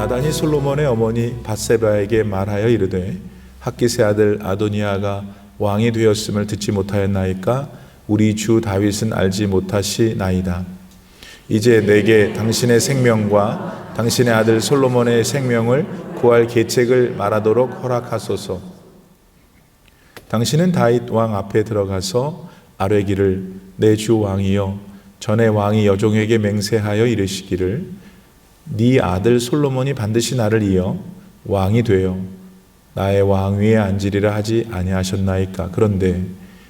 나단이 솔로몬의 어머니 밧세바에게 말하여 이르되 핫깃의 아들 아도니아가 왕이 되었음을 듣지 못하였나이까? 우리 주 다윗은 알지 못하시나이다. 이제 내게 당신의 생명과 당신의 아들 솔로몬의 생명을 구할 계책을 말하도록 허락하소서. 당신은 다윗 왕 앞에 들어가서 아뢰기를 내 주 왕이여, 전에 왕이 여종에게 맹세하여 이르시기를 네 아들 솔로몬이 반드시 나를 이어 왕이 되어 나의 왕위에 앉으리라 하지 아니하셨나이까? 그런데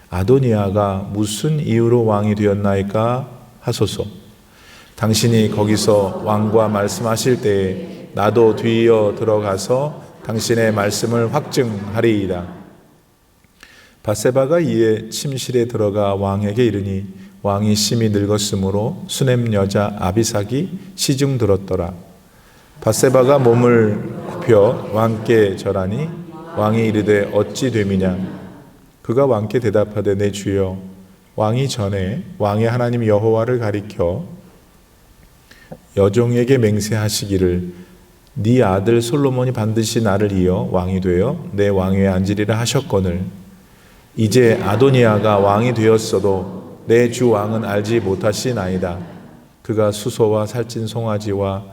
아도니아가 무슨 이유로 왕이 되었나이까 하소서. 당신이 거기서 왕과 말씀하실 때에 나도 뒤이어 들어가서 당신의 말씀을 확증하리이다. 밧세바가 이에 침실에 들어가 왕에게 이르니 왕이 심히 늙었으므로 수냄 여자 아비삭이 시중 들었더라. 밧세바가 몸을 굽혀 왕께 절하니 왕이 이르되 어찌 됨이냐? 그가 왕께 대답하되 내 주여, 왕이 전에 왕의 하나님 여호와를 가리켜 여종에게 맹세하시기를 네 아들 솔로몬이 반드시 나를 이어 왕이 되어 내 왕위에 앉으리라 하셨거늘 이제 아도니아가 왕이 되었어도 내 주 왕은 알지 못하시나이다. 그가 수소와 살찐 송아지와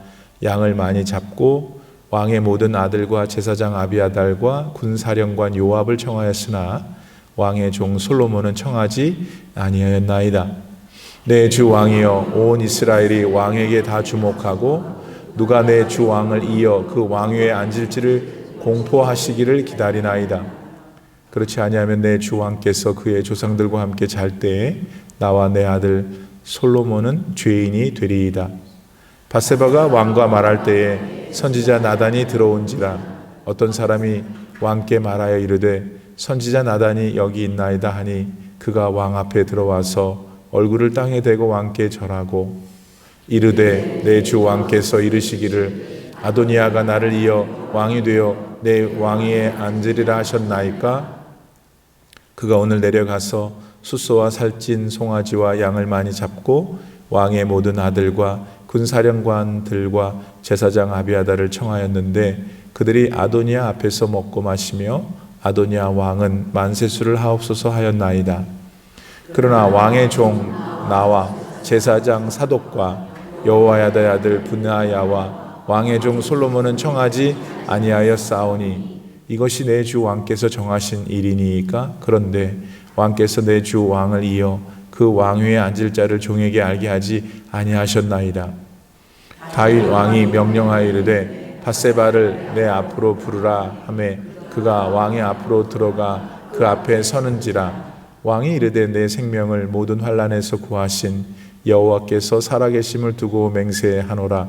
양을 많이 잡고 왕의 모든 아들과 제사장 아비아달과 군사령관 요압을 청하였으나 왕의 종 솔로몬은 청하지 아니하였나이다. 내 주 왕이여, 온 이스라엘이 왕에게 다 주목하고 누가 내 주 왕을 이어 그 왕위에 앉을지를 공포하시기를 기다리나이다. 그렇지 아니하면 내 주 왕께서 그의 조상들과 함께 잘 때에 나와 내 아들 솔로몬은 죄인이 되리이다. 밧세바가 왕과 말할 때에 선지자 나단이 들어온지라. 어떤 사람이 왕께 말하여 이르되 선지자 나단이 여기 있나이다 하니 그가 왕 앞에 들어와서 얼굴을 땅에 대고 왕께 절하고 이르되 내 주 왕께서 이르시기를 아도니아가 나를 이어 왕이 되어 내 왕위에 앉으리라 하셨나이까? 그가 오늘 내려가서 수소와 살찐 송아지와 양을 많이 잡고 왕의 모든 아들과 군사령관들과 제사장 아비아달을 청하였는데 그들이 아도니아 앞에서 먹고 마시며 아도니아 왕은 만세수를 하옵소서 하였나이다. 그러나 왕의 종 나와 제사장 사독과 여호야다의 아들 분하야와 왕의 종 솔로몬은 청하지 아니하였사오니 이것이 내 주 왕께서 정하신 일이니까? 그런데 왕께서 내 주 왕을 이어 그 왕위에 앉을 자를 종에게 알게 하지 아니하셨나이다. 다윗 왕이 명령하여 이르되 밧세바를 내 앞으로 부르라 하매 그가 왕의 앞으로 들어가 그 앞에 서는지라. 왕이 이르되 내 생명을 모든 환난에서 구하신 여호와께서 살아계심을 두고 맹세하노라.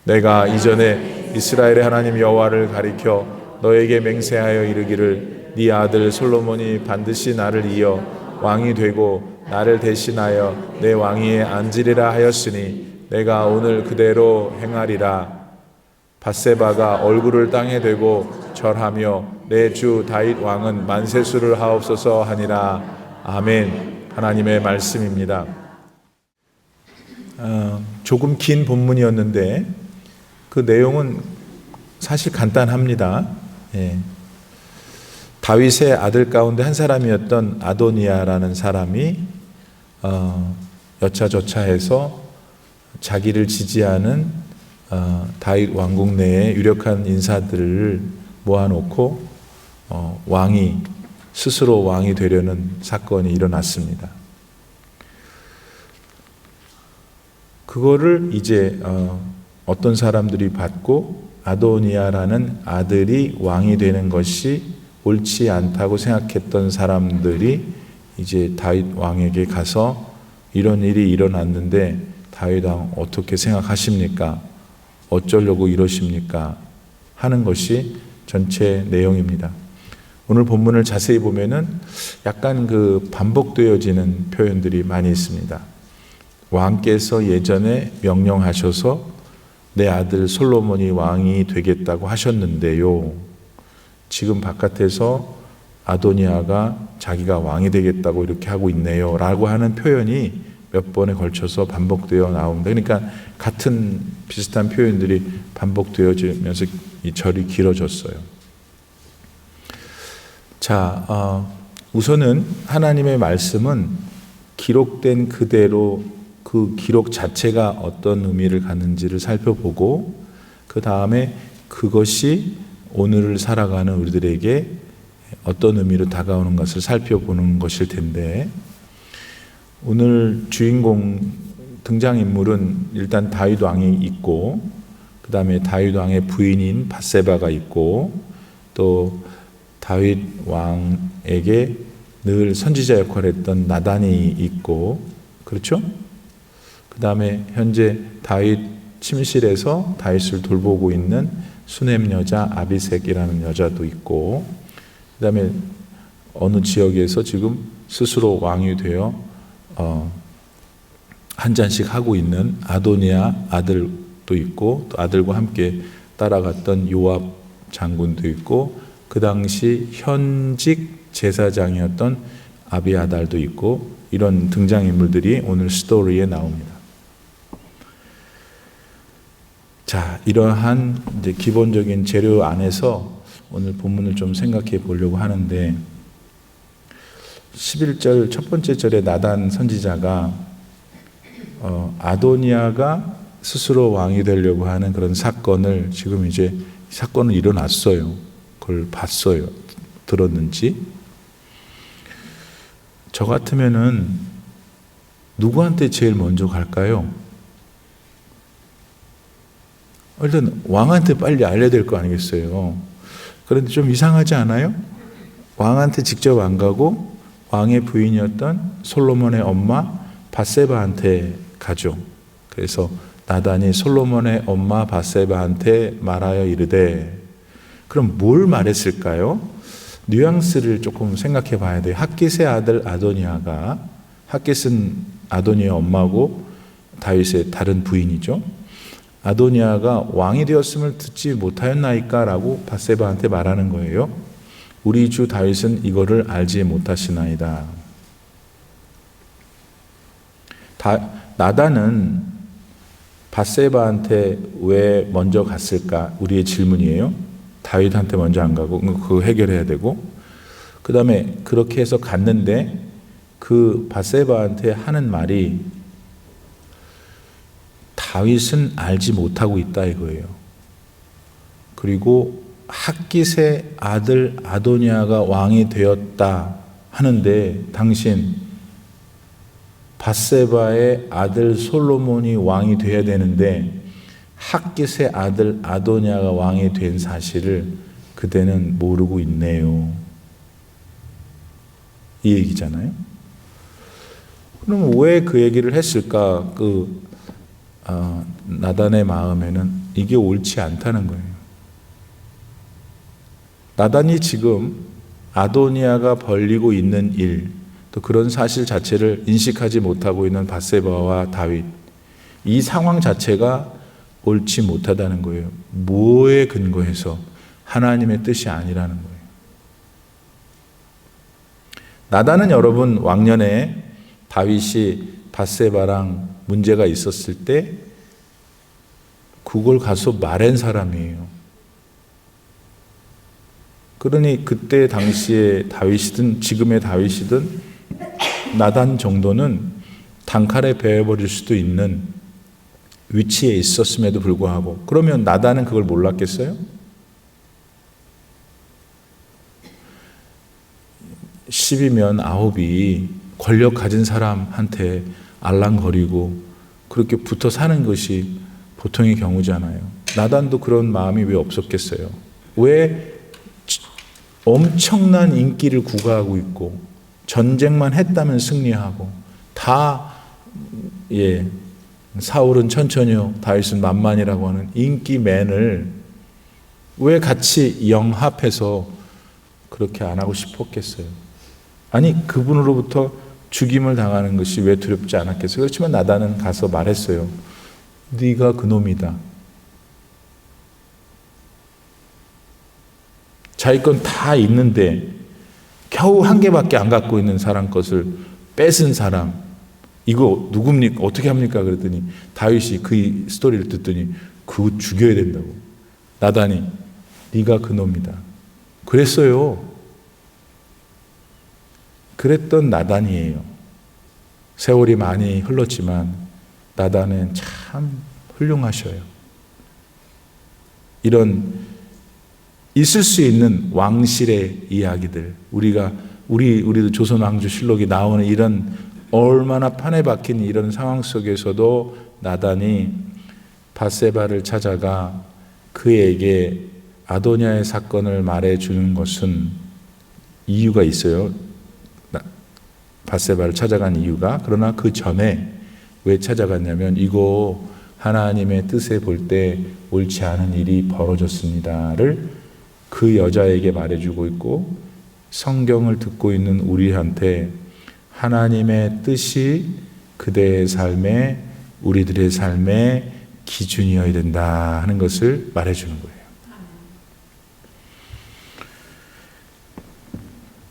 내가 이전에 이스라엘의 하나님 여호와를 가리켜 너에게 맹세하여 이르기를 네 아들 솔로몬이 반드시 나를 이어 왕이 되고 나를 대신하여 내 왕위에 앉으리라 하였으니 내가 오늘 그대로 행하리라. 밧세바가 얼굴을 땅에 대고 절하며 내 주 다윗 왕은 만세수를 하옵소서 하니라. 아멘. 하나님의 말씀입니다. 조금 긴 본문이었는데 그 내용은 사실 간단합니다. 다윗의 아들 가운데 한 사람이었던 아도니아라는 사람이 여차저차해서 자기를 지지하는 다윗 왕국 내에 유력한 인사들을 모아놓고 스스로 왕이 되려는 사건이 일어났습니다. 그거를 이제 어떤 사람들이 받고 아도니아라는 아들이 왕이 되는 것이 옳지 않다고 생각했던 사람들이 이제 다윗 왕에게 가서 이런 일이 일어났는데 다윗 왕 어떻게 생각하십니까? 어쩌려고 이러십니까? 하는 것이 전체 내용입니다. 오늘 본문을 자세히 보면은 약간 반복되어지는 표현들이 많이 있습니다. 왕께서 예전에 명령하셔서 내 아들 솔로몬이 왕이 되겠다고 하셨는데요. 지금 바깥에서 아도니아가 자기가 왕이 되겠다고 이렇게 하고 있네요. 라고 하는 표현이 몇 번에 걸쳐서 반복되어 나옵니다. 그러니까 같은 비슷한 표현들이 반복되어지면서 이 절이 길어졌어요. 자, 우선은 하나님의 말씀은 기록된 그대로 그 기록 자체가 어떤 의미를 갖는지를 살펴보고 그 다음에 그것이 오늘을 살아가는 우리들에게 어떤 의미로 다가오는 것을 살펴보는 것일 텐데, 오늘 주인공 등장인물은 일단 다윗 왕이 있고 그 다음에 다윗 왕의 부인인 밧세바가 있고 또 다윗 왕에게 늘 선지자 역할을 했던 나단이 있고, 그렇죠? 그 다음에 현재 다윗 침실에서 다윗을 돌보고 있는 수넴 여자 아비색이라는 여자도 있고, 그 다음에 어느 지역에서 지금 스스로 왕이 되어 한 잔씩 하고 있는 아도니아 아들도 있고, 또 아들과 함께 따라갔던 요압 장군도 있고, 그 당시 현직 제사장이었던 아비아달도 있고, 이런 등장인물들이 오늘 스토리에 나옵니다. 자, 이러한 이제 기본적인 재료 안에서 오늘 본문을 좀 생각해 보려고 하는데, 11절 첫 번째 절에 나단 선지자가 아도니아가 스스로 왕이 되려고 하는 그런 사건을 지금 이제 사건은 일어났어요. 그걸 봤어요. 들었는지. 저 같으면은 누구한테 제일 먼저 갈까요? 일단 왕한테 빨리 알려야 될 거 아니겠어요. 그런데 좀 이상하지 않아요? 왕한테 직접 안 가고 왕의 부인이었던 솔로몬의 엄마 밧세바한테 가죠. 그래서 나단이 솔로몬의 엄마 밧세바한테 말하여 이르되, 그럼 뭘 말했을까요? 뉘앙스를 조금 생각해 봐야 돼요. 핫깃의 아들 아도니아가, 핫깃은 아도니아 엄마고 다윗의 다른 부인이죠. 아도니아가 왕이 되었음을 듣지 못하였나이까? 라고 밧세바한테 말하는 거예요. 우리 주 다윗은 이거를 알지 못하시나이다. 나단은 밧세바한테 왜 먼저 갔을까? 우리의 질문이에요. 다윗한테 먼저 안 가고 그거 해결해야 되고, 그 다음에 그렇게 해서 갔는데 그 밧세바한테 하는 말이 다윗은 알지 못하고 있다 이거예요. 그리고 핫깃의 아들 아도니아가 왕이 되었다 하는데, 당신 밧세바의 아들 솔로몬이 왕이 되어야 되는데 핫깃의 아들 아도니아가 왕이 된 사실을 그대는 모르고 있네요. 이 얘기잖아요. 그럼 왜 그 얘기를 했을까? 나단의 마음에는 이게 옳지 않다는 거예요. 나단이 지금 아도니아가 벌리고 있는 일, 또 그런 사실 자체를 인식하지 못하고 있는 밧세바와 다윗, 이 상황 자체가 옳지 못하다는 거예요. 뭐에 근거해서? 하나님의 뜻이 아니라는 거예요. 나단은 여러분 왕년에 다윗이 밧세바랑 문제가 있었을 때 그걸 가서 말한 사람이에요. 그러니 그때 당시에 다윗이든 지금의 다윗이든 나단 정도는 단칼에 베어버릴 수도 있는 위치에 있었음에도 불구하고, 그러면 나단은 그걸 몰랐겠어요? 10이면 9이 권력 가진 사람한테 알랑거리고 그렇게 붙어 사는 것이 보통의 경우잖아요. 나단도 그런 마음이 왜 없었겠어요? 왜 엄청난 인기를 구가하고 있고 전쟁만 했다면 승리하고 다 사울은 천천히요 다윗은 만만이라고 하는 인기맨을 왜 같이 영합해서 그렇게 안 하고 싶었겠어요? 아니, 그분으로부터 죽임을 당하는 것이 왜 두렵지 않았겠어요? 그렇지만 나단은 가서 말했어요. 네가 그놈이다. 자기 건 다 있는데 겨우 한 개밖에 안 갖고 있는 사람 것을 뺏은 사람, 이거 누굽니까? 어떻게 합니까? 그랬더니 다윗이 그 스토리를 듣더니 그거 죽여야 된다고. 나단이 네가 그놈이다. 그랬어요. 그랬던 나단이에요. 세월이 많이 흘렀지만 나단은 참 훌륭하셔요. 이런 있을 수 있는 왕실의 이야기들, 우리도 조선 왕조실록이 나오는 이런 얼마나 판에 박힌 이런 상황 속에서도 나단이 밧세바를 찾아가 그에게 아도니아의 사건을 말해주는 것은 이유가 있어요. 밧세바를 찾아간 이유가. 그러나 그 전에 왜 찾아갔냐면 이거 하나님의 뜻에 볼 때 옳지 않은 일이 벌어졌습니다를 그 여자에게 말해주고 있고, 성경을 듣고 있는 우리한테 하나님의 뜻이 그대의 삶에, 우리들의 삶의 기준이어야 된다 하는 것을 말해주는 거예요.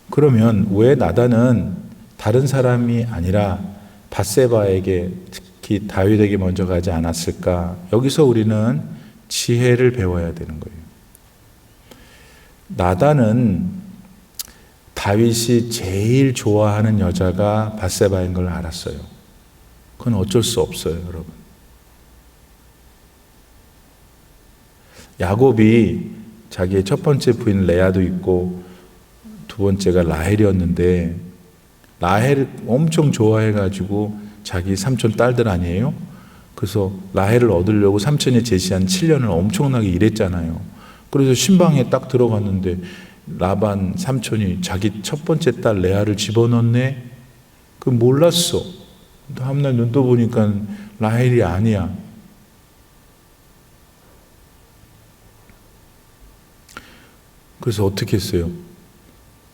그러면 왜 나단은 다른 사람이 아니라 밧세바에게, 특히 다윗에게 먼저 가지 않았을까? 여기서 우리는 지혜를 배워야 되는 거예요. 나단은 다윗이 제일 좋아하는 여자가 밧세바인 걸 알았어요. 그건 어쩔 수 없어요, 여러분. 야곱이 자기의 첫 번째 부인 레아도 있고 두 번째가 라헬이었는데, 라헬을 엄청 좋아해가지고 자기 삼촌 딸들 아니에요? 그래서 라헬을 얻으려고 삼촌이 제시한 7년을 엄청나게 일했잖아요. 그래서 신방에 딱 들어갔는데 라반 삼촌이 자기 첫 번째 딸 레아를 집어넣네? 그 몰랐어. 다음날 눈 떠보니까 라헬이 아니야. 그래서 어떻게 했어요?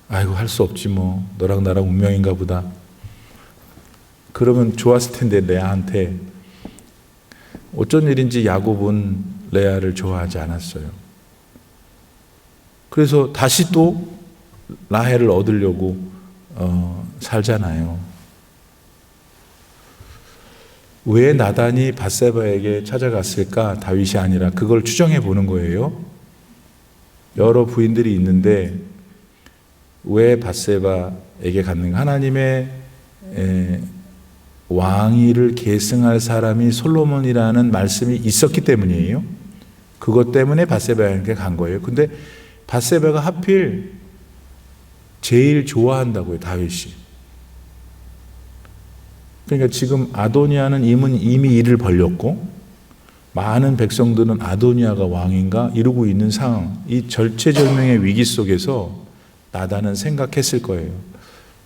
아이고, 할 수 없지 뭐. 너랑 나랑 운명인가 보다. 그러면 좋았을 텐데 레아한테. 어쩐 일인지 야곱은 레아를 좋아하지 않았어요. 그래서 다시 또 라헬을 얻으려고 살잖아요. 왜 나단이 밧세바에게 찾아갔을까? 다윗이 아니라. 그걸 추정해 보는 거예요. 여러 부인들이 있는데 왜 밧세바에게 갔는가? 하나님의 왕위를 계승할 사람이 솔로몬이라는 말씀이 있었기 때문이에요. 그것 때문에 밧세바에게 간 거예요. 근데 밧세바가 하필 제일 좋아한다고요, 다윗이. 그러니까 지금 아도니아는 이미 일을 벌렸고 많은 백성들은 아도니아가 왕인가 이러고 있는 상황, 이 절체절명의 위기 속에서 나단은 생각했을 거예요.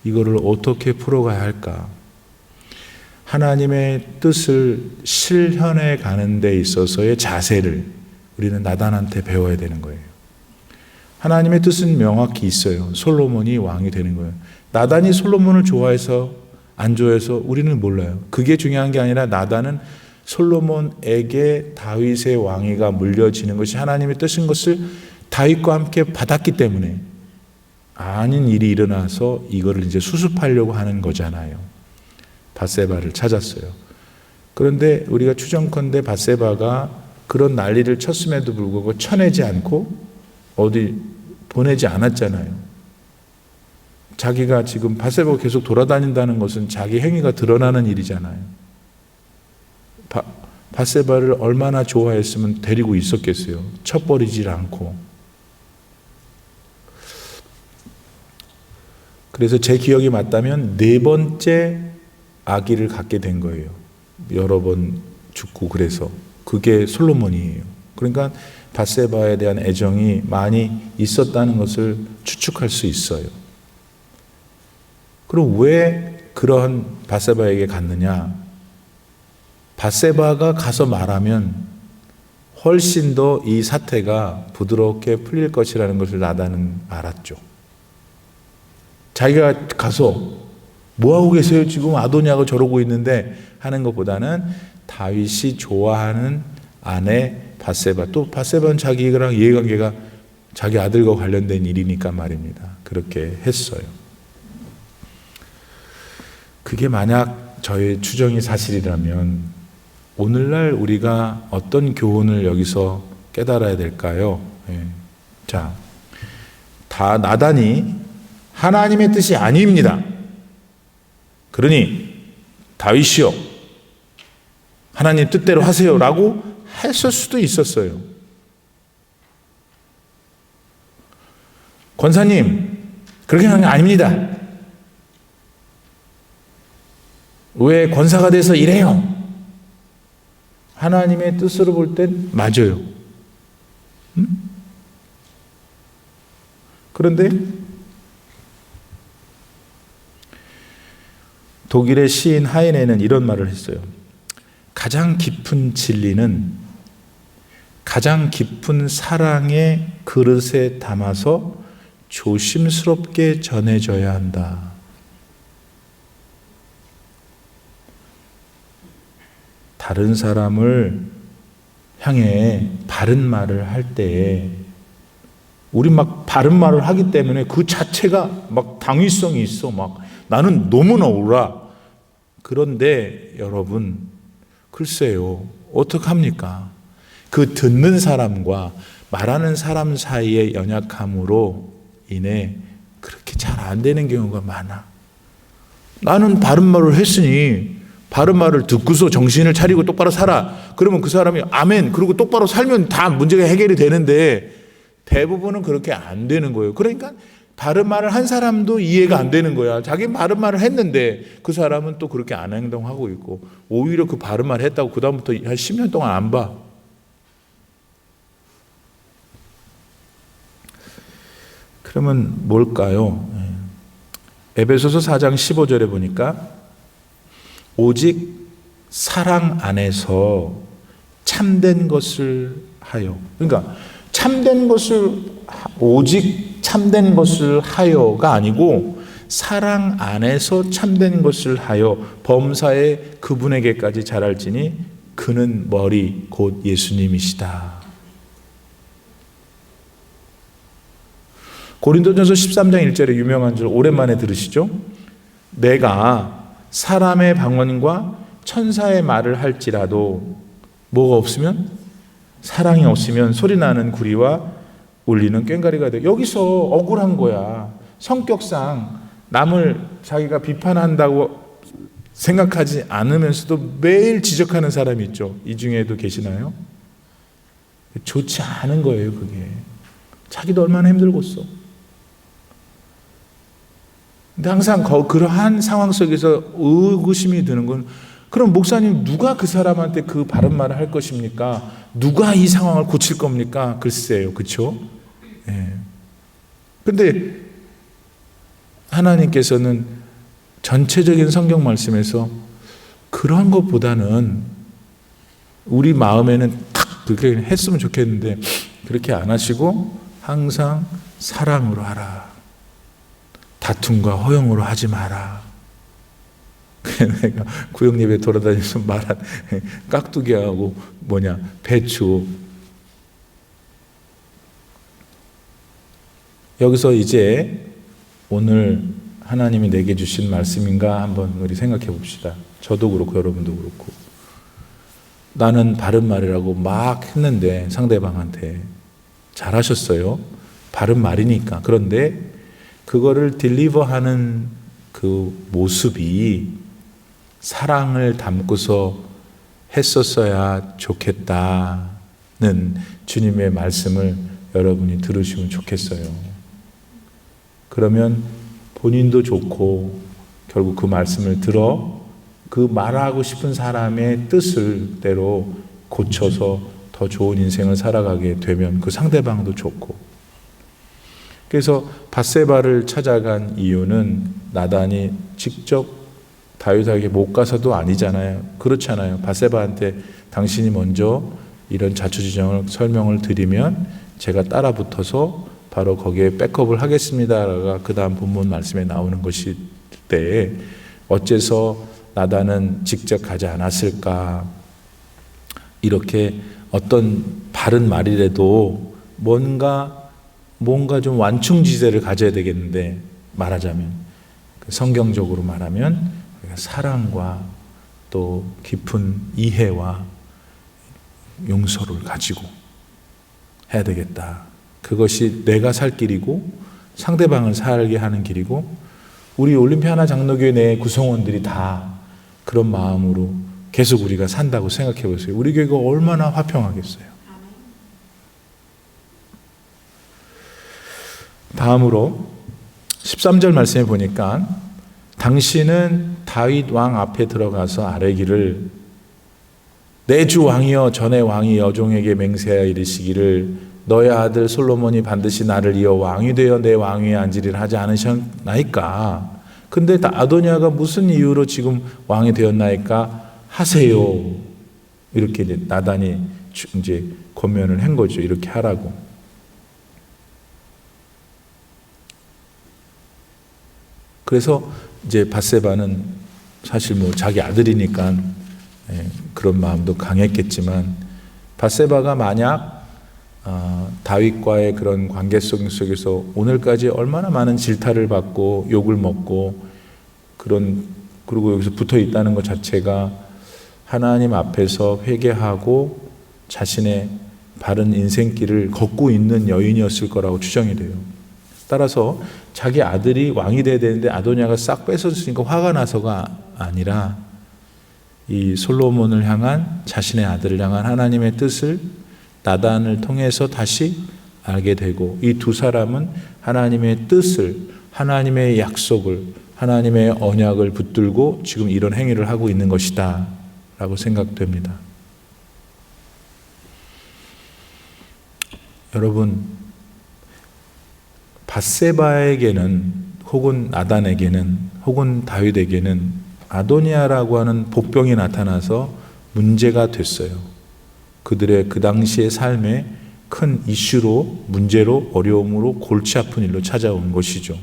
이거를 어떻게 풀어가야 할까? 하나님의 뜻을 실현해 가는 데 있어서의 자세를 우리는 나단한테 배워야 되는 거예요. 하나님의 뜻은 명확히 있어요. 솔로몬이 왕이 되는 거예요. 나단이 솔로몬을 좋아해서 안 좋아해서 우리는 몰라요. 그게 중요한 게 아니라 나단은 솔로몬에게 다윗의 왕위가 물려지는 것이 하나님의 뜻인 것을 다윗과 함께 받았기 때문에 아닌 일이 일어나서 이거를 이제 수습하려고 하는 거잖아요. 밧세바를 찾았어요. 그런데 우리가 추정컨대 밧세바가 그런 난리를 쳤음에도 불구하고 쳐내지 않고 어디 보내지 않았잖아요. 자기가 지금 밧세바가 계속 돌아다닌다는 것은 자기 행위가 드러나는 일이잖아요. 밧세바를 얼마나 좋아했으면 데리고 있었겠어요. 쳐버리질 않고. 그래서 제 기억이 맞다면 4번째 아기를 갖게 된 거예요. 여러 번 죽고. 그래서 그게 솔로몬이에요. 그러니까 밧세바에 대한 애정이 많이 있었다는 것을 추측할 수 있어요. 그럼 왜 그러한 밧세바에게 갔느냐? 밧세바가 가서 말하면 훨씬 더 이 사태가 부드럽게 풀릴 것이라는 것을 나단은 알았죠. 자기가 가서 뭐하고 계세요? 지금 아도니아가 저러고 있는데 하는 것보다는 다윗이 좋아하는 아내 밧세바, 또 밧세바는 자기랑 이해관계가 자기 아들과 관련된 일이니까 말입니다. 그렇게 했어요. 그게 만약 저의 추정이 사실이라면 오늘날 우리가 어떤 교훈을 여기서 깨달아야 될까요? 자, 다 나단이 하나님의 뜻이 아닙니다. 그러니 다윗이요, 하나님 뜻대로 하세요라고 했을 수도 있었어요. 권사님, 그렇게 하는 게 아닙니다. 왜 권사가 돼서 이래요? 하나님의 뜻으로 볼 땐 맞아요. 그런데 독일의 시인 하이네는 이런 말을 했어요. 가장 깊은 진리는 가장 깊은 사랑의 그릇에 담아서 조심스럽게 전해져야 한다. 다른 사람을 향해 바른 말을 할 때에 우리 막 바른 말을 하기 때문에 그 자체가 막 당위성이 있어. 막 나는 너무나 옳아. 그런데 여러분, 글쎄요, 어떡합니까? 그 듣는 사람과 말하는 사람 사이의 연약함으로 인해 그렇게 잘 안 되는 경우가 많아. 나는 바른 말을 했으니 바른 말을 듣고서 정신을 차리고 똑바로 살아. 그러면 그 사람이 아멘 그러고 똑바로 살면 다 문제가 해결이 되는데 대부분은 그렇게 안 되는 거예요. 그러니까 바른 말을 한 사람도 이해가 안 되는 거야. 자기는 바른 말을 했는데 그 사람은 또 그렇게 안 행동하고 있고 오히려 그 바른 말 했다고 그 다음부터 한 10년 동안 안 봐. 그러면 뭘까요? 에베소서 4장 15절에 보니까 오직 사랑 안에서 참된 것을 하여. 그러니까 참된 것을 오직 참된 것을 하여가 아니고 사랑 안에서 참된 것을 하여 범사에 그분에게까지 자랄지니 그는 머리 곧 예수님이시다. 고린도전서 13장 1절에 유명한 줄 오랜만에 들으시죠? 내가 사람의 방언과 천사의 말을 할지라도 뭐가 없으면? 사랑이 없으면 소리나는 구리와 울리는 꽹과리가 돼. 여기서 억울한 거야. 성격상 남을 자기가 비판한다고 생각하지 않으면서도 매일 지적하는 사람이 있죠. 이 중에도 계시나요? 좋지 않은 거예요, 그게. 자기도 얼마나 힘들겠어. 근데 항상 그러한 상황 속에서 의구심이 드는 건, 그럼 목사님 누가 그 사람한테 그 바른 말을 할 것입니까? 누가 이 상황을 고칠 겁니까? 글쎄요, 그렇죠? 그런데 하나님께서는 전체적인 성경 말씀에서 그런 것보다는 우리 마음에는 탁 그렇게 했으면 좋겠는데 그렇게 안 하시고 항상 사랑으로 하라. 다툼과 허용으로 하지 마라. 내가 구역 예배 돌아다니면서 말한 깍두기하고 배추. 여기서 이제 오늘 하나님이 내게 주신 말씀인가 한번 우리 생각해 봅시다. 저도 그렇고 여러분도 그렇고. 나는 바른 말이라고 막 했는데 상대방한테 잘하셨어요. 바른 말이니까. 그런데 그거를 딜리버하는 그 모습이 사랑을 담고서 했었어야 좋겠다는 주님의 말씀을 여러분이 들으시면 좋겠어요. 그러면 본인도 좋고 결국 그 말씀을 들어 그 말하고 싶은 사람의 뜻을 대로 고쳐서 더 좋은 인생을 살아가게 되면 그 상대방도 좋고. 그래서 밧세바를 찾아간 이유는 나단이 직접 다윗에게 못 가서도 아니잖아요. 그렇잖아요. 밧세바한테 당신이 먼저 이런 자초지종을 설명을 드리면 제가 따라 붙어서 바로 거기에 백업을 하겠습니다가 그 다음 본문 말씀에 나오는 것일 때 어째서 나단은 직접 가지 않았을까. 이렇게 어떤 바른 말이라도 뭔가 좀 완충지대를 가져야 되겠는데, 말하자면 성경적으로 말하면 사랑과 또 깊은 이해와 용서를 가지고 해야 되겠다. 그것이 내가 살 길이고 상대방을 살게 하는 길이고, 우리 올림피아나 장로교회 내 구성원들이 다 그런 마음으로 계속 우리가 산다고 생각해 보세요. 우리 교회가 얼마나 화평하겠어요. 다음으로 13절 말씀에 보니까 당신은 다윗 왕 앞에 들어가서 아뢰기를 내 주 왕이여 전에 왕이 여종에게 맹세하여 이르시기를 너의 아들 솔로몬이 반드시 나를 이어 왕이 되어 내 왕위에 앉으리라 하지 않으셨나이까? 근데 아도니아가 무슨 이유로 지금 왕이 되었나이까? 하세요. 이렇게 이제 나단이 이제 권면을 한 거죠. 이렇게 하라고. 그래서 이제 밧세바는 사실 뭐 자기 아들이니까 그런 마음도 강했겠지만, 밧세바가 만약 다윗과의 그런 관계 속에서 오늘까지 얼마나 많은 질타를 받고 욕을 먹고 그리고 여기서 붙어 있다는 것 자체가 하나님 앞에서 회개하고 자신의 바른 인생길을 걷고 있는 여인이었을 거라고 추정이 돼요. 따라서 자기 아들이 왕이 돼야 되는데 아도니아가 싹 뺏어주니까 화가 나서가 아니라 이 솔로몬을 향한, 자신의 아들을 향한 하나님의 뜻을 나단을 통해서 다시 알게 되고, 이 두 사람은 하나님의 뜻을, 하나님의 약속을, 하나님의 언약을 붙들고 지금 이런 행위를 하고 있는 것이다 라고 생각됩니다. 여러분, 밧세바에게는 혹은 나단에게는 혹은 다윗에게는 아도니아라고 하는 복병이 나타나서 문제가 됐어요. 그들의 그 당시의 삶에 큰 이슈로, 문제로, 어려움으로, 골치 아픈 일로 찾아온 것이죠.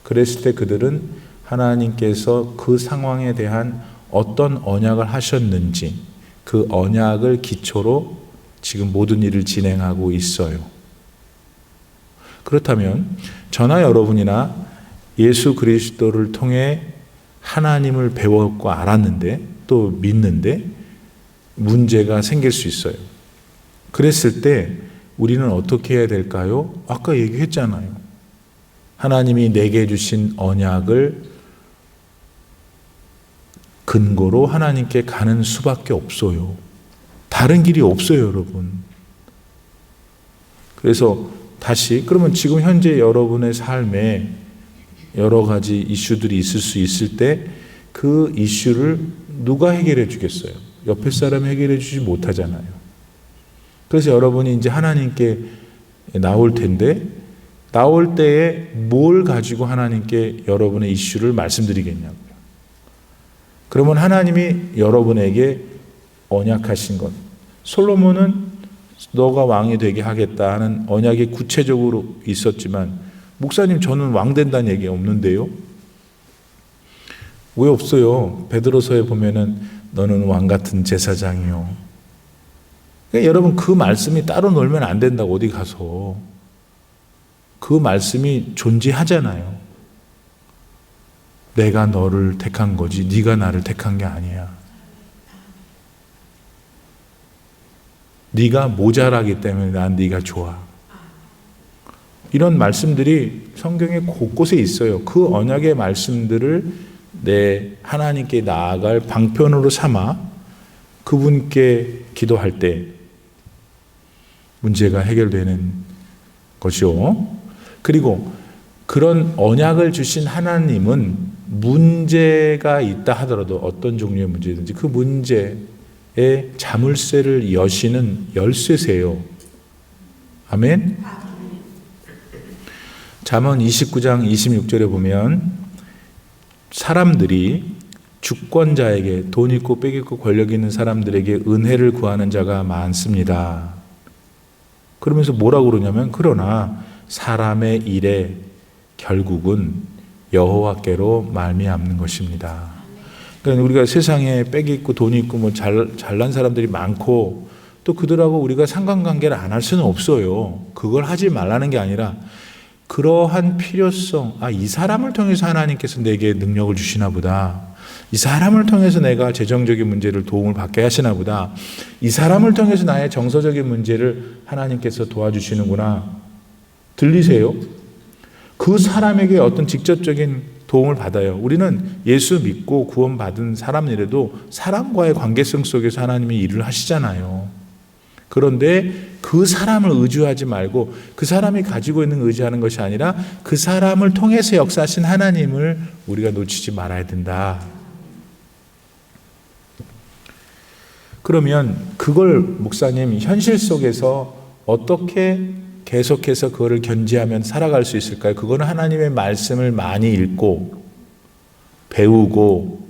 그랬을 때 그들은 하나님께서 그 상황에 대한 어떤 언약을 하셨는지, 그 언약을 기초로 지금 모든 일을 진행하고 있어요. 그렇다면 저나 여러분이나 예수 그리스도를 통해 하나님을 배웠고 알았는데 또 믿는데 문제가 생길 수 있어요. 그랬을 때 우리는 어떻게 해야 될까요? 아까 얘기했잖아요. 하나님이 내게 주신 언약을 근거로 하나님께 가는 수밖에 없어요. 다른 길이 없어요, 여러분. 그래서 다시, 그러면 지금 현재 여러분의 삶에 여러 가지 이슈들이 있을 수 있을 때 그 이슈를 누가 해결해 주겠어요? 옆에 사람이 해결해 주지 못하잖아요. 그래서 여러분이 이제 하나님께 나올 텐데, 나올 때에 뭘 가지고 하나님께 여러분의 이슈를 말씀드리겠냐고요. 그러면 하나님이 여러분에게 언약하신 것, 솔로몬은 너가 왕이 되게 하겠다 하는 언약이 구체적으로 있었지만, 목사님 저는 왕 된다는 얘기 없는데요? 왜 없어요? 베드로서에 보면은 너는 왕 같은 제사장이요. 그러니까 여러분, 그 말씀이 따로 놀면 안 된다고. 어디 가서 그 말씀이 존재하잖아요. 내가 너를 택한 거지 네가 나를 택한 게 아니야. 네가 모자라기 때문에 난 네가 좋아. 이런 말씀들이 성경에 곳곳에 있어요. 그 언약의 말씀들을 내 하나님께 나아갈 방편으로 삼아 그분께 기도할 때 문제가 해결되는 것이요. 그리고 그런 언약을 주신 하나님은 문제가 있다 하더라도 어떤 종류의 문제든지 그 문제에 자물쇠를 여시는 열쇠세요. 아멘. 잠언 29장 26절에 보면 사람들이 주권자에게, 돈 있고 빽 있고 권력 있는 사람들에게 은혜를 구하는 자가 많습니다. 그러면서 뭐라고 그러냐면, 그러나 사람의 일에 결국은 여호와께로 말미암는 것입니다. 그러니까 우리가 세상에 빽 있고 돈 있고 뭐 잘난 사람들이 많고 또 그들하고 우리가 상관관계를 안 할 수는 없어요. 그걸 하지 말라는 게 아니라 그러한 필요성, 이 사람을 통해서 하나님께서 내게 능력을 주시나 보다. 이 사람을 통해서 내가 재정적인 문제를 도움을 받게 하시나 보다. 이 사람을 통해서 나의 정서적인 문제를 하나님께서 도와주시는구나. 들리세요? 그 사람에게 어떤 직접적인 도움을 받아요. 우리는 예수 믿고 구원받은 사람이라도 사람과의 관계성 속에서 하나님이 일을 하시잖아요. 그런데 그 사람을 의지하지 말고 그 사람이 가지고 있는 의지하는 것이 아니라 그 사람을 통해서 역사하신 하나님을 우리가 놓치지 말아야 된다. 그러면 그걸 목사님 현실 속에서 어떻게 계속해서 그거를 견지하면 살아갈 수 있을까요? 그거는 하나님의 말씀을 많이 읽고 배우고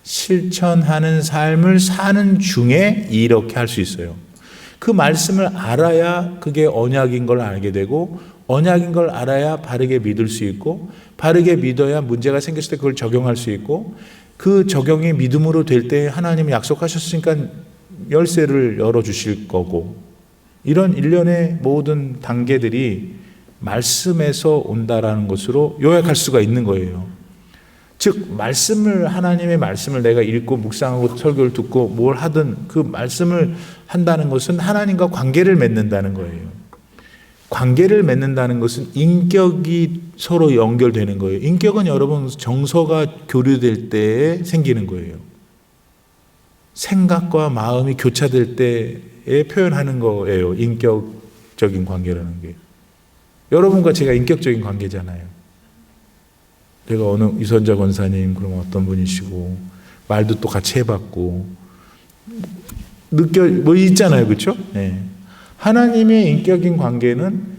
실천하는 삶을 사는 중에 이렇게 할 수 있어요. 그 말씀을 알아야 그게 언약인 걸 알게 되고 언약인 걸 알아야 바르게 믿을 수 있고 바르게 믿어야 문제가 생겼을 때 그걸 적용할 수 있고 그 적용이 믿음으로 될 때 하나님이 약속하셨으니까 열쇠를 열어주실 거고 이런 일련의 모든 단계들이 말씀에서 온다라는 것으로 요약할 수가 있는 거예요. 즉 말씀을 하나님의 말씀을 내가 읽고 묵상하고 설교를 듣고 뭘 하든 그 말씀을 한다는 것은 하나님과 관계를 맺는다는 거예요. 관계를 맺는다는 것은 인격이 서로 연결되는 거예요. 인격은 여러분 정서가 교류될 때에 생기는 거예요. 생각과 마음이 교차될 때에 표현하는 거예요. 인격적인 관계라는 게. 여러분과 제가 인격적인 관계잖아요. 제가 어느 이선자 권사님 그럼 어떤 분이시고 말도 또 같이 해봤고 뭐 있잖아요, 그렇죠? 네. 하나님의 인격인 관계는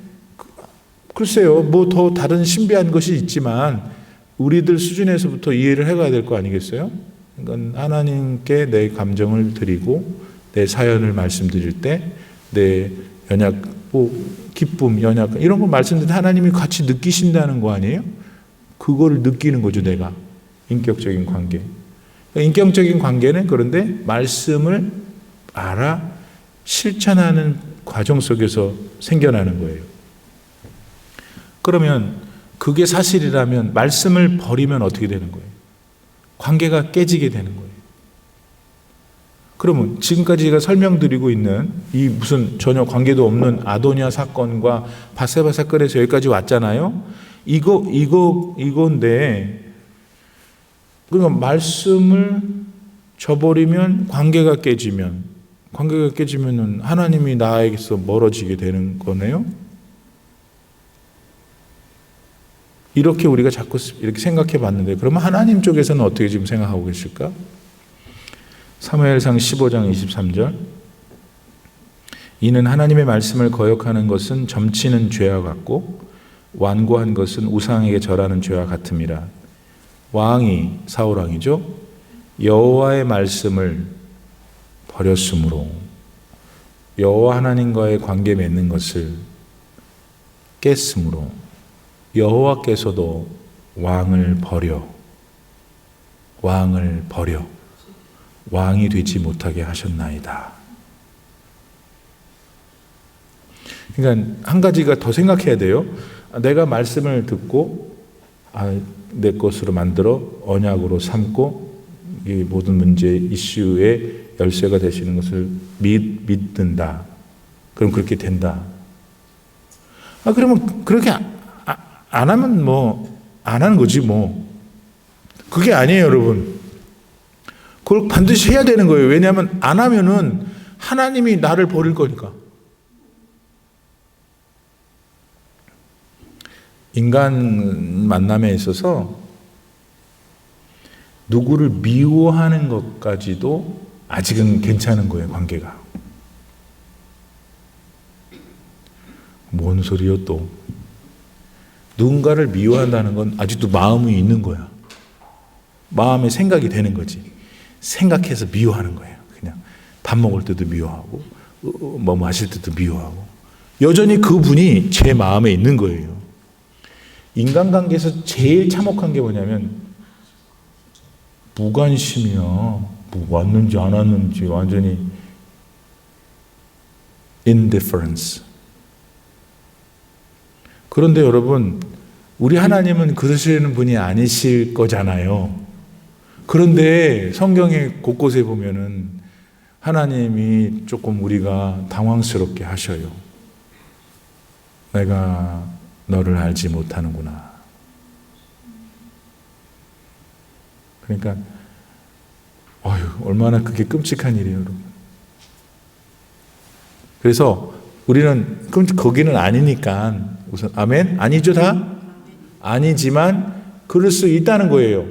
글쎄요, 뭐 더 다른 신비한 것이 있지만 우리들 수준에서부터 이해를 해가야 될 거 아니겠어요? 그러니까 하나님께 내 감정을 드리고 내 사연을 말씀드릴 때 내 연약, 기쁨, 연약 이런 거 말씀드릴 때 하나님이 같이 느끼신다는 거 아니에요? 그거를 느끼는 거죠, 내가. 인격적인 관계. 인격적인 관계는 그런데 말씀을 알아 실천하는 과정 속에서 생겨나는 거예요. 그러면 그게 사실이라면 말씀을 버리면 어떻게 되는 거예요? 관계가 깨지게 되는 거예요. 그러면 지금까지 제가 설명드리고 있는 이 무슨 전혀 관계도 없는 아도니아 사건과 바세바 사건에서 여기까지 왔잖아요. 이건데, 그러니까 말씀을 저버리면 관계가 깨지면은 하나님이 나에게서 멀어지게 되는 거네요. 이렇게 우리가 자꾸 이렇게 생각해 봤는데, 그러면 하나님 쪽에서는 어떻게 지금 생각하고 계실까? 사무엘상 15장 23절. 이는 하나님의 말씀을 거역하는 것은 점치는 죄와 같고 완고한 것은 우상에게 절하는 죄와 같음이라. 왕이 사울 왕이죠. 여호와의 말씀을 버렸으므로 여호와 하나님과의 관계 맺는 것을 깼으므로 여호와께서도 왕을 버려 왕이 되지 못하게 하셨나이다. 그러니까 한 가지가 더 생각해야 돼요. 내가 말씀을 듣고 내 것으로 만들어 언약으로 삼고 이 모든 문제 이슈의 열쇠가 되시는 것을 믿는다. 그럼 그렇게 된다. 그러면 그렇게 안 하면 안 하는 거지 뭐. 그게 아니에요, 여러분. 그걸 반드시 해야 되는 거예요. 왜냐하면 안 하면은 하나님이 나를 버릴 거니까. 인간 만남에 있어서 누구를 미워하는 것까지도 아직은 괜찮은 거예요, 관계가. 뭔 소리요 또. 누군가를 미워한다는 건 아직도 마음이 있는 거야. 마음에 생각이 되는 거지. 생각해서 미워하는 거예요. 그냥 밥 먹을 때도 미워하고 뭐 마실 때도 미워하고 여전히 그분이 제 마음에 있는 거예요. 인간관계에서 제일 참혹한 게 뭐냐면 무관심이야. 뭐 왔는지 안 왔는지 완전히 indifference. 그런데 여러분, 우리 하나님은 그러시는 분이 아니실 거잖아요. 그런데 성경의 곳곳에 보면은 하나님이 조금 우리가 당황스럽게 하셔요. 내가 너를 알지 못하는구나. 그러니까 얼마나 그게 끔찍한 일이에요, 여러분. 그래서 우리는 거기는 아니니까 우선 아멘? 아니죠 다? 아니지만 그럴 수 있다는 거예요.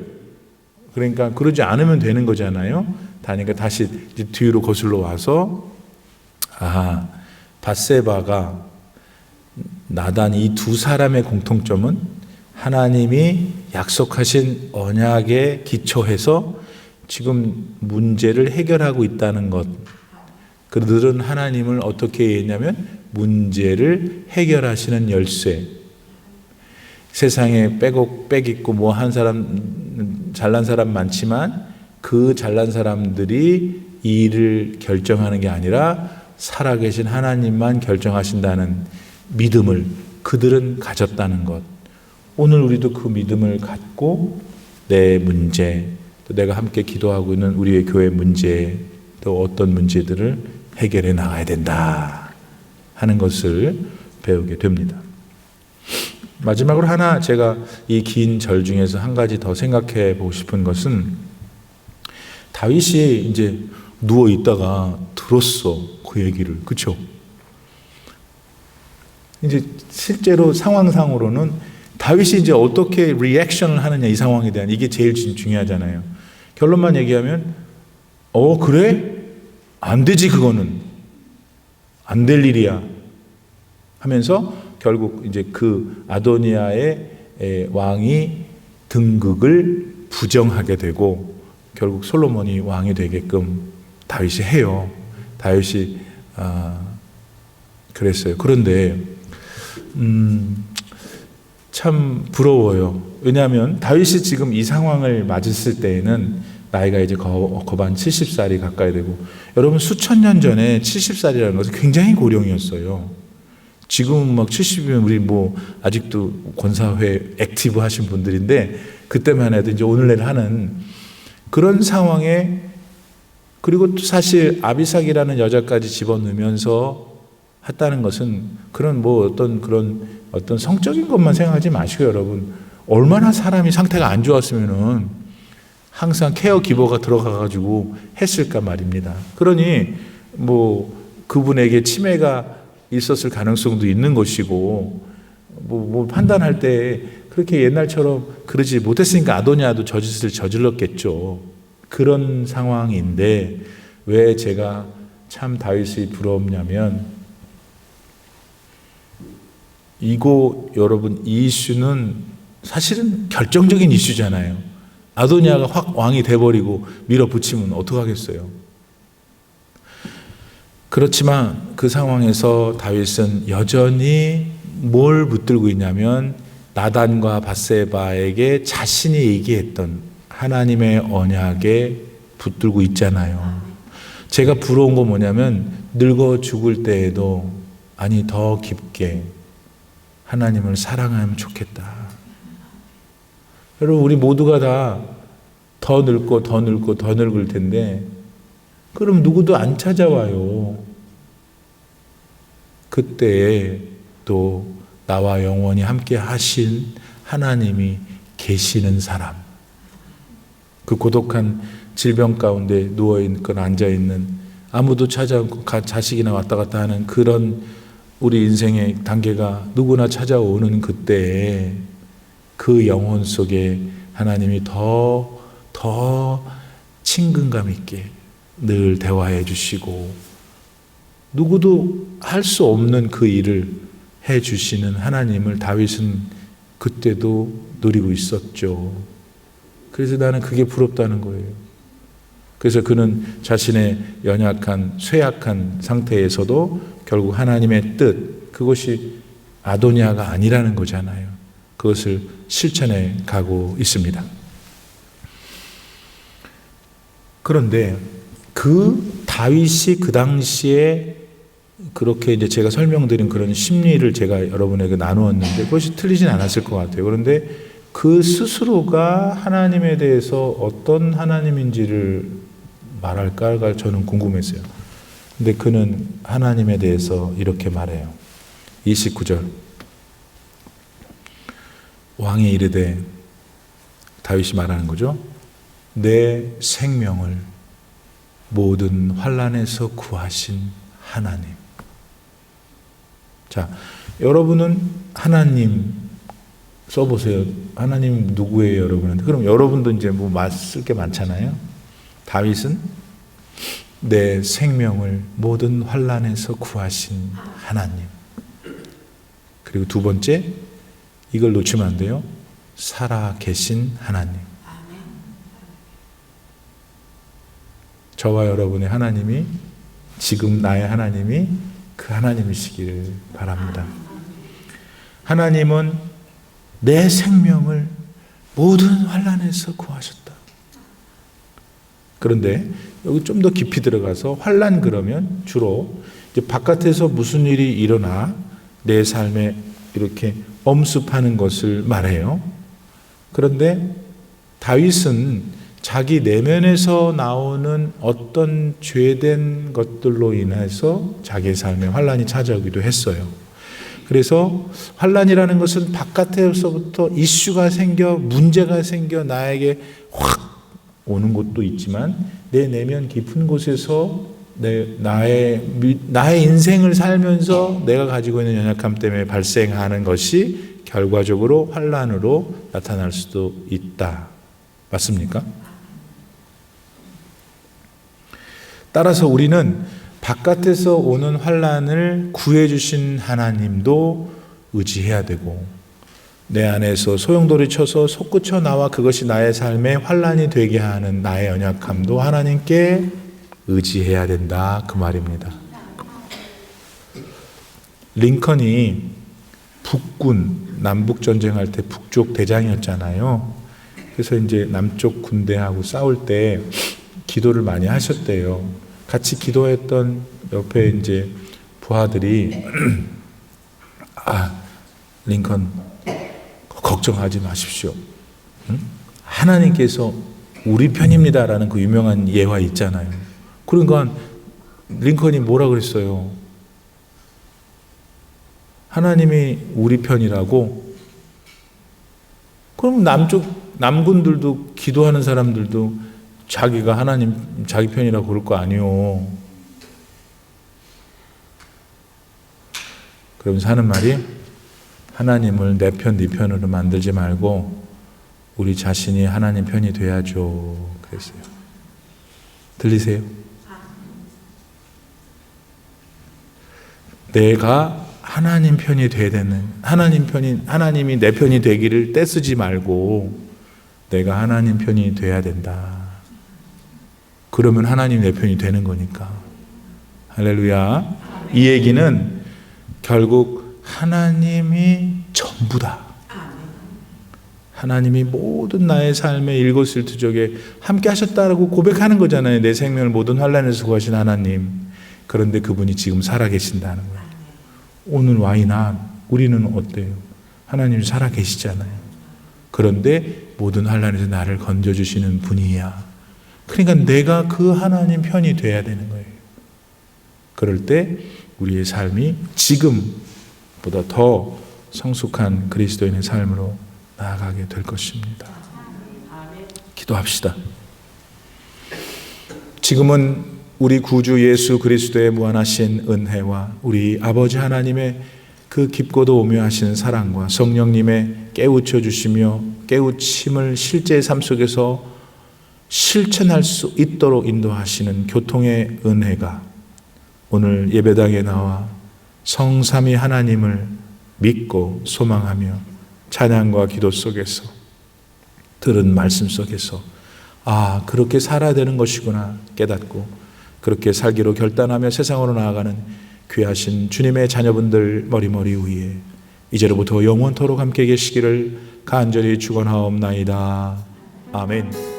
그러니까 그러지 않으면 되는 거잖아요. 그러니까 다시 뒤로 거슬러 와서 밧세바가 나단 이 두 사람의 공통점은 하나님이 약속하신 언약에 기초해서 지금 문제를 해결하고 있다는 것. 그들은 하나님을 어떻게 했냐면 문제를 해결하시는 열쇠. 세상에 빽 있고 뭐 한 사람 잘난 사람 많지만 그 잘난 사람들이 이 일을 결정하는 게 아니라 살아계신 하나님만 결정하신다는 믿음을 그들은 가졌다는 것. 오늘 우리도 그 믿음을 갖고 내 문제, 또 내가 함께 기도하고 있는 우리의 교회 문제, 또 어떤 문제들을 해결해 나가야 된다 하는 것을 배우게 됩니다. 마지막으로 하나 제가 이 긴 절 중에서 한 가지 더 생각해 보고 싶은 것은 다윗이 이제 누워 있다가 들었어 그 얘기를. 그렇죠? 이제 실제로 상황상으로는 다윗이 이제 어떻게 리액션을 하느냐 이 상황에 대한 이게 제일 중요하잖아요. 결론만 얘기하면 그래? 안 되지 그거는. 안 될 일이야 하면서 결국 이제 그 아도니아의 왕이 등극을 부정하게 되고 결국 솔로몬이 왕이 되게끔 다윗이 해요. 다윗이 그랬어요. 그런데 참 부러워요. 왜냐하면 다윗이 지금 이 상황을 맞았을 때에는 나이가 이제 거반 70살이 가까이 되고, 여러분 수천 년 전에 70살이라는 것은 굉장히 고령이었어요. 지금 막 70이면 우리 뭐 아직도 권사회 액티브 하신 분들인데 그때만 해도 이제 오늘날 하는 그런 상황에, 그리고 또 사실 아비삭이라는 여자까지 집어넣으면서 했다는 것은 그런 뭐 어떤 성적인 것만 생각하지 마시고 여러분, 얼마나 사람이 상태가 안 좋았으면은 항상 케어 기버가 들어가가지고 했을까 말입니다. 그러니 뭐 그분에게 치매가 있었을 가능성도 있는 것이고, 뭐 판단할 때 그렇게 옛날처럼 그러지 못했으니까 아도니아도 저짓을 저질렀겠죠. 그런 상황인데 왜 제가 참 다윗이 부럽냐면, 여러분 이 이슈는 사실은 결정적인 이슈잖아요. 아도니아가 확 왕이 돼버리고 밀어붙이면 어떡하겠어요. 그렇지만 그 상황에서 다윗은 여전히 뭘 붙들고 있냐면 나단과 밧세바에게 자신이 얘기했던 하나님의 언약에 붙들고 있잖아요. 제가 부러운 건 뭐냐면 늙어 죽을 때에도 더 깊게 하나님을 사랑하면 좋겠다. 여러분 우리 모두가 다 더 늙고 더 늙을 텐데 그럼 누구도 안 찾아와요. 그때에 또 나와 영원히 함께 하신 하나님이 계시는 사람, 그 고독한 질병 가운데 누워있건 앉아있는, 아무도 찾아오고 자식이나 왔다 갔다 하는 그런 우리 인생의 단계가 누구나 찾아오는 그때에 그 영혼 속에 하나님이 더 친근감 있게 늘 대화해 주시고 누구도 할 수 없는 그 일을 해 주시는 하나님을 다윗은 그때도 누리고 있었죠. 그래서 나는 그게 부럽다는 거예요. 그래서 그는 자신의 연약한 쇠약한 상태에서도 결국 하나님의 뜻, 그것이 아도니아가 아니라는 거잖아요. 그것을 실천해 가고 있습니다. 그런데 그 다윗이 그 당시에 그렇게 이제 제가 설명드린 그런 심리를 제가 여러분에게 나누었는데 그것이 틀리진 않았을 것 같아요. 그런데 그 스스로가 하나님에 대해서 어떤 하나님인지를 말할까 저는 궁금했어요. 근데 그는 하나님에 대해서 이렇게 말해요. 29절. 왕이 이르되, 다윗이 말하는 거죠. 내 생명을 모든 환난에서 구하신 하나님. 자, 여러분은 하나님 써보세요. 하나님 누구예요, 여러분한테? 그럼 여러분도 이제 뭐 쓸 게 많잖아요. 다윗은 내 생명을 모든 환난에서 구하신 하나님. 그리고 두 번째, 이걸 놓치면 안 돼요. 살아 계신 하나님. 저와 여러분의 하나님이, 지금 나의 하나님이 그 하나님이시기를 바랍니다. 하나님은 내 생명을 모든 환난에서 구하셨다. 그런데 여기 좀 더 깊이 들어가서 환난 그러면 주로 이제 바깥에서 무슨 일이 일어나 내 삶에 이렇게 엄습하는 것을 말해요. 그런데 다윗은 자기 내면에서 나오는 어떤 죄된 것들로 인해서 자기의 삶에 환난이 찾아오기도 했어요. 그래서 환난이라는 것은 바깥에서부터 이슈가 생겨, 문제가 생겨 나에게 확 오는 것도 있지만 내 내면 깊은 곳에서 나의 인생을 살면서 내가 가지고 있는 연약함 때문에 발생하는 것이 결과적으로 환난으로 나타날 수도 있다. 맞습니까? 따라서 우리는 바깥에서 오는 환난을 구해주신 하나님도 의지해야 되고, 내 안에서 소용돌이 쳐서 솟구쳐 나와 그것이 나의 삶에 환난이 되게 하는 나의 연약함도 하나님께 의지해야 된다, 그 말입니다. 링컨이 북군 남북 전쟁할 때 북쪽 대장이었잖아요. 그래서 이제 남쪽 군대하고 싸울 때 기도를 많이 하셨대요. 같이 기도했던 옆에 이제 부하들이 링컨 걱정하지 마십시오. 응? 하나님께서 우리 편입니다라는 그 유명한 예화 있잖아요. 그러니까 링컨이 뭐라 그랬어요? 하나님이 우리 편이라고? 그럼 남군들도 기도하는 사람들도 자기가 하나님 자기 편이라고 그럴 거 아니요. 그러면서 하는 말이, 하나님을 내 편, 네 편으로 만들지 말고 우리 자신이 하나님 편이 돼야죠. 그랬어요. 들리세요? 내가 하나님 편이 돼야 되는, 하나님이 내 편이 되기를 떼쓰지 말고 내가 하나님 편이 돼야 된다. 그러면 하나님 내 편이 되는 거니까. 할렐루야. 이 얘기는 결국 하나님이 전부다. 하나님이 모든 나의 삶의 일거수일투족에 함께 하셨다라고 고백하는 거잖아요. 내 생명을 모든 환난에서 구하신 하나님. 그런데 그분이 지금 살아계신다는 거예요. 오늘 와이나 우리는 어때요? 하나님이 살아계시잖아요. 그런데 모든 환난에서 나를 건져주시는 분이야. 그러니까 내가 그 하나님 편이 돼야 되는 거예요. 그럴 때 우리의 삶이 지금보다 더 성숙한 그리스도인의 삶으로 나아가게 될 것입니다. 기도합시다. 지금은 우리 구주 예수 그리스도의 무한하신 은혜와 우리 아버지 하나님의 그 깊고도 오묘하신 사랑과 성령님의 깨우쳐 주시며 깨우침을 실제의 삶 속에서 실천할 수 있도록 인도하시는 교통의 은혜가 오늘 예배당에 나와 성삼위 하나님을 믿고 소망하며 찬양과 기도 속에서 들은 말씀 속에서 그렇게 살아야 되는 것이구나 깨닫고 그렇게 살기로 결단하며 세상으로 나아가는 귀하신 주님의 자녀분들 머리머리 위에 이제로부터 영원토록 함께 계시기를 간절히 축원하옵나이다. 아멘.